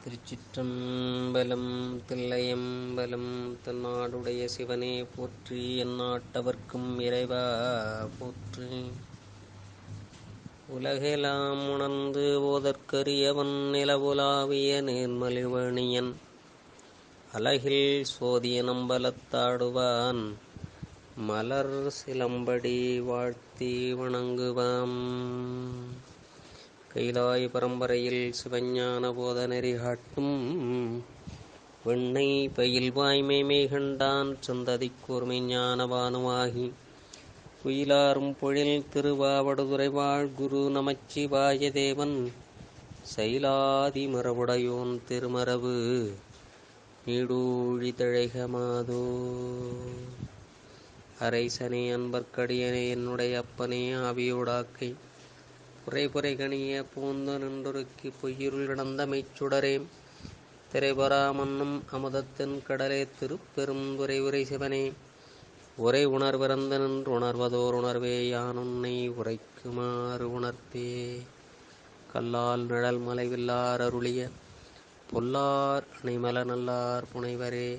திருச்சிற்றம்பலம். தில்லையம்பலம். தென்னாடுடைய சிவனே போற்றி. எந்நாட்டவர்க்கும் இறைவா போற்றி. உலகெலாம் உணர்ந்து ஓதற்கரியவன் நிலவுலாவிய நேர்மலிவணியன் அலகில் சோதிய நம்பலத்தாடுவான் மலர் சிலம்படி வாழ்த்தி வணங்குவாம். கைலாய பரம்பரையில் சிவஞான போத நெறி காட்டும் வெண்ணை பயில் வாய்மை கண்டான் சந்ததி கூர்மை ஞானவானுமாகி குயிலாரும் பொழில் திருவாவடுதுறை வாழ் குரு நமச்சிவாய தேவன் சைலாதி மரபுடையோன் திருமரபு நீடூழி தழைகமாதோ. அரைசனே அன்பர்க்கடியனே என்னுடைய அப்பனே ஆவியோடாக்கை புரை கணிய பூந்து நின்றுருக்கி பொய்யிருள் கிடந்த மெய்ச்சுடரே திரைபரா மன்னும் அமுதத்தின் கடலே திருப்பெரும் உரை சிவனே உரை உணர்விறந்து நின்று உணர்வதோர் உணர்வே யான் உன்னை உரைக்குமாறு உணர்த்தே. கல்லால் நிழல் மலைவில்லார் அருளிய பொல்லார் அணைமல நல்லார் புனைவரே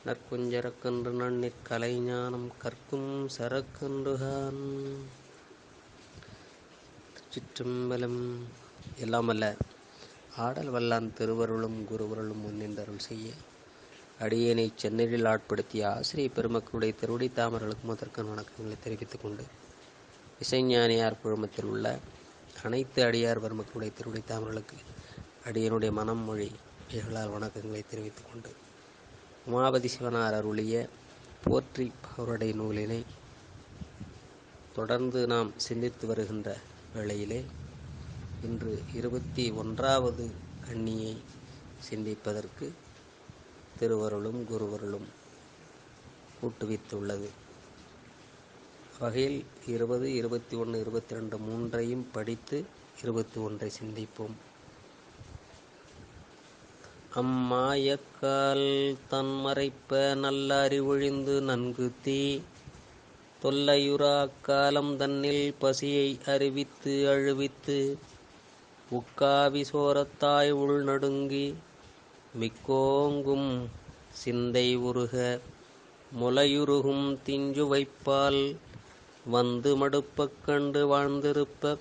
நற்குஞ்சரக்கன்று நன்னிற் கலை ஞானம் கற்கும் சரக்கன்றுகான். சிற்றம்பலம். எல்லாம் வல்ல ஆடல் வல்லான் திருவருளும் குருவருளும் முன்னின்றருள் செய்ய அடியேனை சென்னையில் ஆட்படுத்திய ஆசிரிய பெருமக்களுடைய திருவடி தாமர்களுக்கு முதற்கண் வணக்கங்களை தெரிவித்துக் கொண்டு இசைஞானியார் குழுமத்தில் உள்ள அனைத்து அடியார் பெருமக்களுடைய திருவடி தாமர்களுக்கு அடியனுடைய மனம் மொழி இகழால் வணக்கங்களை தெரிவித்துக் கொண்டு உமாபதி சிவனார் அருளிய போற்றி அவருடைய நூலினை தொடர்ந்து நாம் சிந்தித்து வருகின்ற வேளையிலே இன்று 21வது கண்ணியை சிந்திப்பதற்கு திருவருளும் குருவருளும் ஊட்டுவித்துள்ளது. வகையில் 20, 21, 22 மூன்றையும் படித்து 21 சிந்திப்போம். அம்மாயக்கால் தன்மறைப்ப நல்ல அறிவொழிந்து நன்கு தீ தொல்லையுறா காலம் தன்னில் பசியை அறிவித்து அழுவித்து உக்காவி சோரத்தாய் உள்நடுங்கி மிக்கோங்கும் சிந்தை உருக முலையுருகும் திஞ்சு வைப்பால் வந்து மடுப்பக் கண்டு வாழ்ந்திருப்ப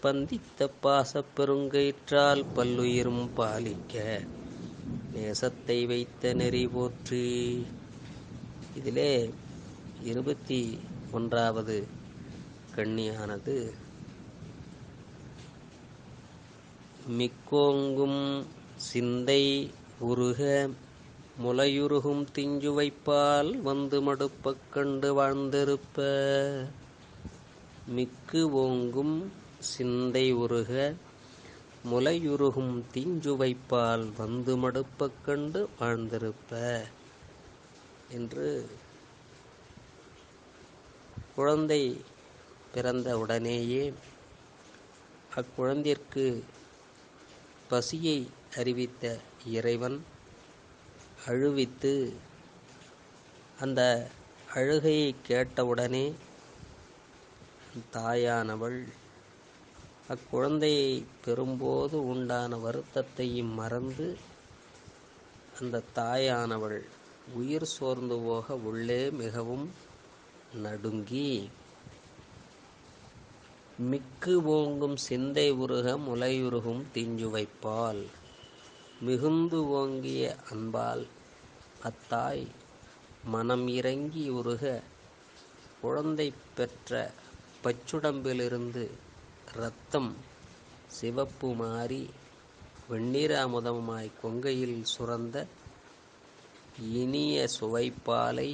பந்தித்த பாசப் பெருங்கயிற்றால் பல்லுயிரும் பாலிக்க நேசத்தை வைத்த நெறி போற்றி. இதிலே 21வது கண்ணியானது மிக்கோங்கும் சிந்தை உருக முலையுருகும் திஞ்சு வைப்பால் வந்து மடுப்பக் கண்டு வாழ்ந்திருப்ப. மிக்கு ஓங்கும் சிந்தை உருக முலையுருகும் திஞ்சு வைப்பால் வந்து மடுப்பக் கண்டு வாழ்ந்திருப்ப என்று குழந்தை பிறந்த உடனேயே அக்குழந்தைற்கு பசியை அறிவித்த இறைவன் அழுவித்து அந்த அழுகையை கேட்டவுடனே தாயானவள் அக்குழந்தையை பெறும்போது உண்டான வருத்தத்தையும் மறந்து அந்த தாயானவள் உயிர் சோர்ந்து போக உள்ளே மிகவும் நடுங்கி மிக்கு ஓங்கும் சிந்தை உருக முலையுருகும் திஞ்சு வைப்பால் மிகுந்து ஓங்கிய அன்பால் அத்தாய் மனம் இறங்கி உருக குழந்தை பெற்ற பச்சுடம்பிலிருந்து இரத்தம் சிவப்பு மாறி வெண்ணிற அமுதமாய் கொங்கையில் சுரந்த இனிய சுவைப்பாலை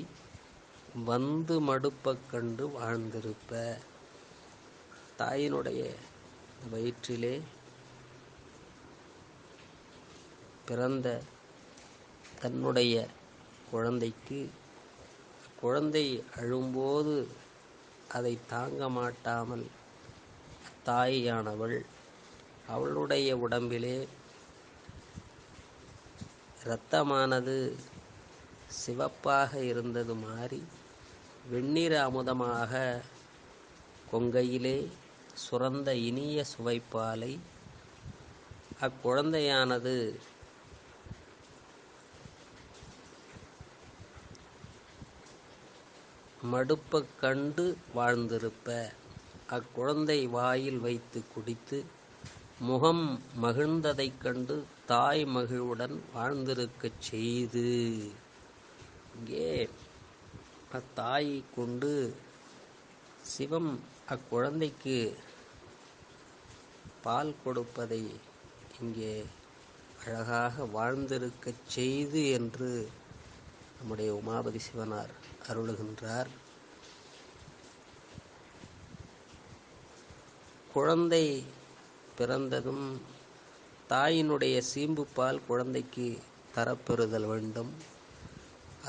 வந்து மடுப்பக் கண்டு வாழ்ந்திருப்ப. தாயினுடைய வயிற்றிலே பிறந்த தன்னுடைய குழந்தைக்கு குழந்தை அழும்போது அதை தாங்க மாட்டாமல் தாயானவள் அவளுடைய உடம்பிலே இரத்தமானது சிவப்பாக இருந்தது மாறி வெண்ணிற அமுதமாக கொங்கையிலே சுரந்த இனிய சுவைப்பாலை அக்குழந்தையானது மடுப்பக் கண்டு வாழ்ந்திருப்ப, அக்குழந்தை வாயில் வைத்து குடித்து முகம் மகிழ்ந்ததைக் கண்டு தாய் மகிழ்வுடன் வாழ்ந்திருக்கச் செய்து. இங்கே அத்தாயை கொண்டு சிவம் அக்குழந்தைக்கு பால் கொடுப்பதை இங்கே அழகாக வாழ்ந்திருக்கச் செய்து என்று நம்முடைய உமாபதி சிவனார் அருளுகின்றார். குழந்தை பிறந்ததும் தாயினுடைய சீம்பு பால் குழந்தைக்கு தரப்பெறுதல் வேண்டும்.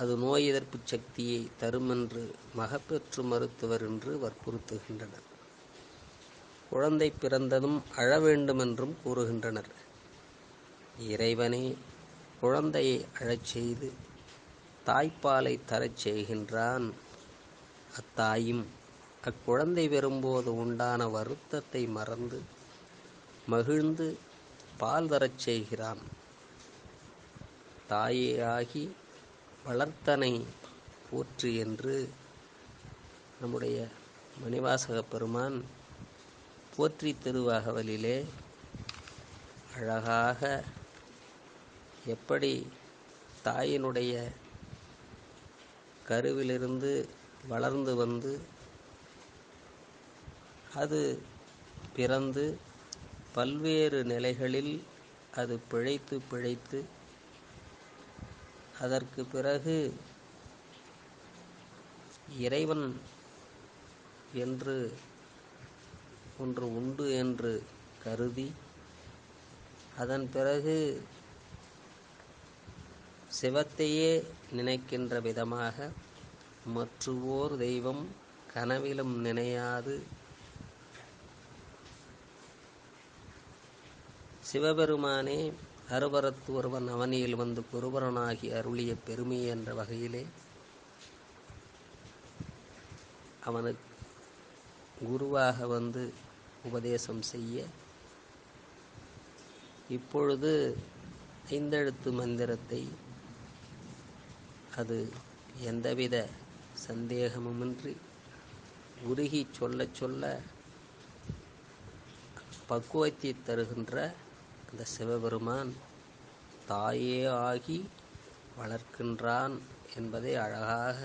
அது நோய் எதிர்ப்பு சக்தியை தருமென்று மகப்பேற்று மருத்துவர் என்று வற்புறுத்துகின்றனர். குழந்தை பிறந்ததும் அழ வேண்டுமென்றும் கூறுகின்றனர். இறைவனே குழந்தையை அழச் செய்து தாய்ப்பாலை தரச் செய்கின்றான். அத்தாயும் அக்குழந்தை வரும்போது உண்டான வருத்தத்தை மறந்து மகிழ்ந்து பால் தரச் செய்கிறான். தாயே ஆகி வளர்த்தனை போற்றி என்று நம்முடைய மணிவாசக பெருமான் போற்றி திருவாகவலிலே அழகாக எப்படி தாயினுடைய கருவிலிருந்து வளர்ந்து வந்து அது பிறந்து பல்வேறு நிலைகளில் அது பிழைத்து அதற்கு பிறகு இறைவன் என்று ஒன்று உண்டு என்று கருதி அதன் பிறகு சிவத்தையே நினைக்கின்ற விதமாக மற்றுவோர் தெய்வம் கனவிலும் நினையாது சிவபெருமானே அருவரத்து ஒருவன் அவனியில் வந்து குருபரனாகி அருளிய பெருமை என்ற வகையிலே அவனுக்கு குருவாக வந்து உபதேசம் செய்ய இப்பொழுது ஐந்தெழுத்து மந்திரத்தை அது எந்தவித சந்தேகமுமின்றி உருகி சொல்ல சொல்ல பக்குவத்தை தருகின்ற அந்த சிவபெருமான் தாயே ஆகி வளர்க்கின்றான் என்பதை அழகாக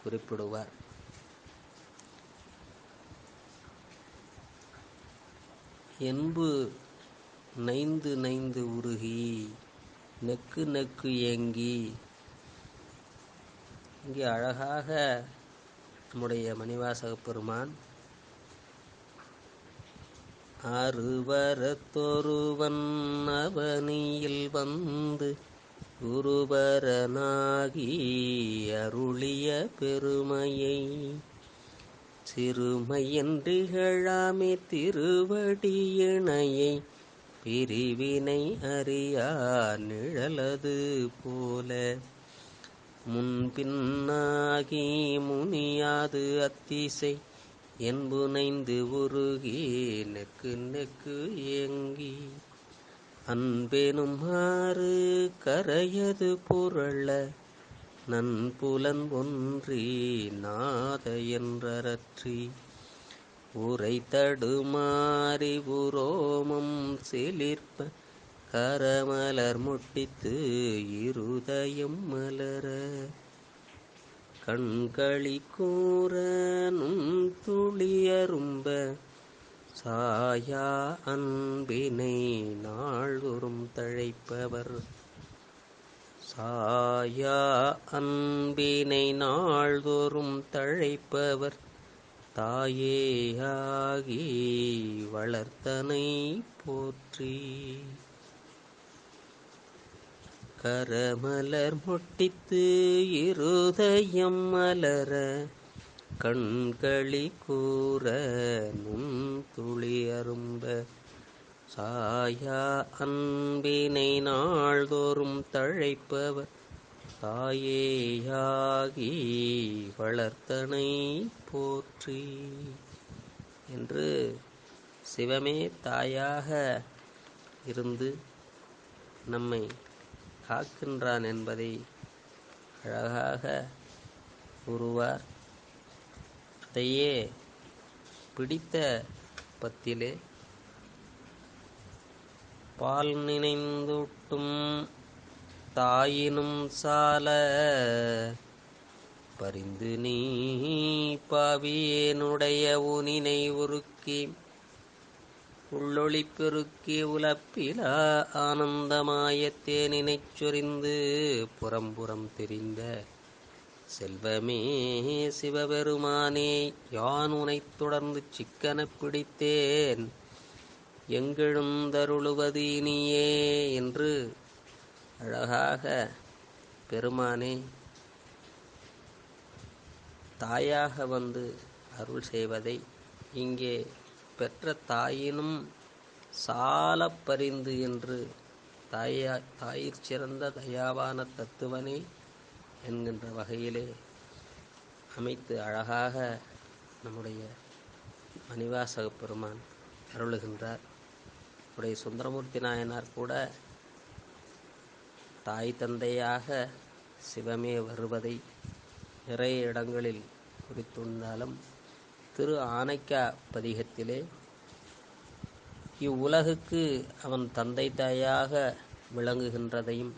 குறிப்பிடுவார். என்பு நைந்து நைந்து உருகி நெக்கு நெக்கு ஏங்கி. இங்கே அழகாக நம்முடைய மணிவாசக பெருமான் அருவரத்தொருவன் அவனியில் வந்து குருபரனாகி அருளிய பெருமையை சிறுமையன்றிகழாமே திருவடியினையை பிரிவினை அறியா நிழலது போல முன்பின்னாகி முனியாது அத்திசை என்புனைந்து உருகி நெக்கு நெக்கு ஏங்கி அன்பெனும் ஆறு கரையது புரள நன்புலன் ஒன்றி நாத என்றறற்றி உரை தடுமாறி உரோமம் சிலிர்ப்ப கரமலர் முட்டித்து இருதயம் மலர கண்களி கூற நுண்துளியரும்ப சாயா அன்பினை நாள்தோறும் தழைப்பவர் சாயா அன்பினை நாள்தோறும் தழைப்பவர் தாயேயாகி வளர்த்தனை போற்றி. கரமலர் முட்டித்து இருதயம் மலர கண்களி கூற நுண் துளி அரும்ப சாயா அன்பினை நாள்தோறும் தழைப்பவர் தாயேயாகி வளர்த்தனை போற்றி என்று சிவமே தாயாக இருந்து நம்மை காக்கின்றான் என்பதை அழகாக கூறுவார். அதையே பிடித்த பத்திலே பால் நினைந்தூட்டும் தாயினும் சால பரிந்து நீ பாவியேனுடைய ஊனினை உருக்கி உள்ளொளி பெருக்கி உலப்பிலா ஆனந்தமாயத்தே நினைச்சொரிந்து புறம்புறம் தெரிந்த செல்வமே சிவபெருமானே யான் உனைத் தொடர்ந்து சிக்கனப் பிடித்தேன் எங்கெழுந்தருளுவது இனியே என்று அழகாக பெருமானே தாயாக வந்து அருள் செய்வதை இங்கே பெற்ற தாயினும் சால பரிந்து என்று தாயிற் சிறந்த தயாவான தத்துவனே என்கின்ற வகையிலே அமைத்து அழகாக நம்முடைய மணிவாசக பெருமான் அருளுகின்றார். நம்முடைய சுந்தரமூர்த்தி நாயனார் கூட தாய் தந்தையாக சிவமே வருவதை நிறைய இடங்களில் குறித்துள்ளாலும் திரு ஆனைக்கா பதிகத்திலே இவ்வுலகுக்கு அவன் தந்தை தாயாக விளங்குகின்றதையும்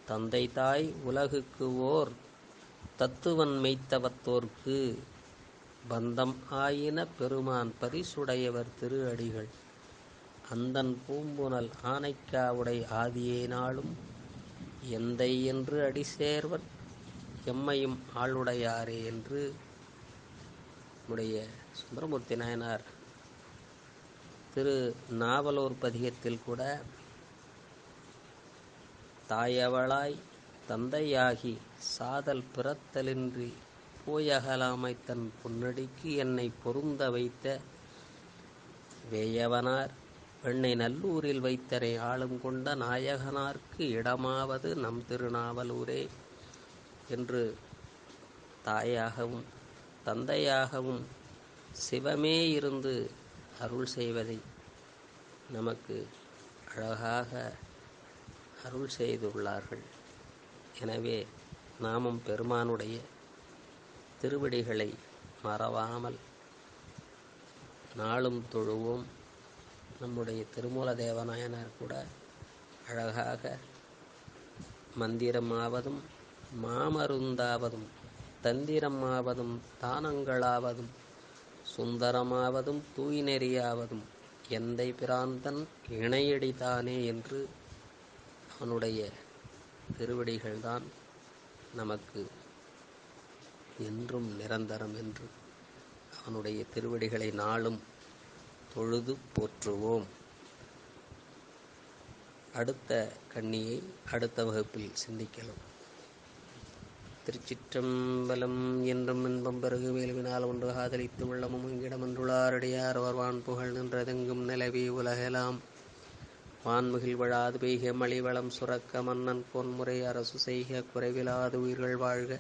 தந்தை தாய் உலகுக்கு ஓர் தத்துவன் மெய்த்தவத்தோர்க்கு பந்தம் ஆயின பெருமான் பரிசுடையவர் திரு அடிகள் அந்தன் பூம்புனல் ஆனைக்காவுடை ஆதியே நாளும் எந்தை என்று அடி சேர்வர் எம்மையும் ஆளுடையாரே என்று நம்முடைய சுந்தரமூர்த்தி நாயனார் திரு நாவலூர் பதிகத்தில் கூட தாயவளாய் தந்தையாகி சாதல் பிறத்தலின்றி போயகலாமை தன் பொன்னடிக்கு என்னை பொருந்த வைத்த வேயவனார் வெண்ணை நல்லூரில் வைத்தனை ஆளும் கொண்ட நாயகனார்க்கு இடமாவது நம் திருநாவலூரே என்று தாயாகவும் தந்தையாகவும் சிவமே இருந்து அருள் செய்வதை நமக்கு அழகாக அருள் செய்துள்ளார்கள். எனவே நாமும் பெருமானுடைய திருவடிகளை மறவாமல் நாளும் தொழுவோம். நம்முடைய திருமூல தேவநாயனார் கூட அழகாக மந்திரமாவதும் மாமருந்தாவதும் தந்திரமாவதும் தானங்களாவதும் சுந்தரமாவதும் தூய்நெறியாவதும் எந்தை பிராந்தன் இணையடிதானே என்று அவனுடைய திருவடிகள்தான் நமக்கு என்றும் நிரந்தரம் என்று அவனுடைய திருவடிகளை நாளும் தொழுது போற்றுவோம். அடுத்த கண்ணியை அடுத்த வகுப்பில் சிந்திக்கலாம். திருச்சிற்றம்பலம் என்றும் இன்பம் பெருகு வேலுவினால் ஒன்று காதலித்து உள்ளமும் இங்கிடமன்றுளாரடியார் வருவான் புகழ் நின்றதெங்கும் நிலவி உலகெலாம் வான்முகில் வழாது பெய்க மழி வளம் சுரக்க மன்னன் பொன்முறை அரசு செய்க குறைவிலாது உயிர்கள் வாழ்க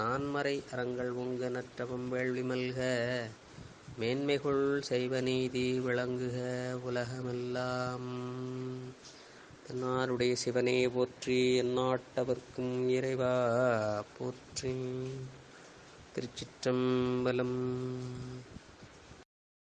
நான்மறை அறங்கள் உங்க நற்றவம் வேள்வி மல்க மேன்மைகுள் செய்வ நீதி விளங்குக உலகமெல்லாம். தன்னாருடைய சிவனே போற்றி எந்நாட்டவர்க்கும் இறைவா போற்றி. திருச்சிற்றம்பலம்.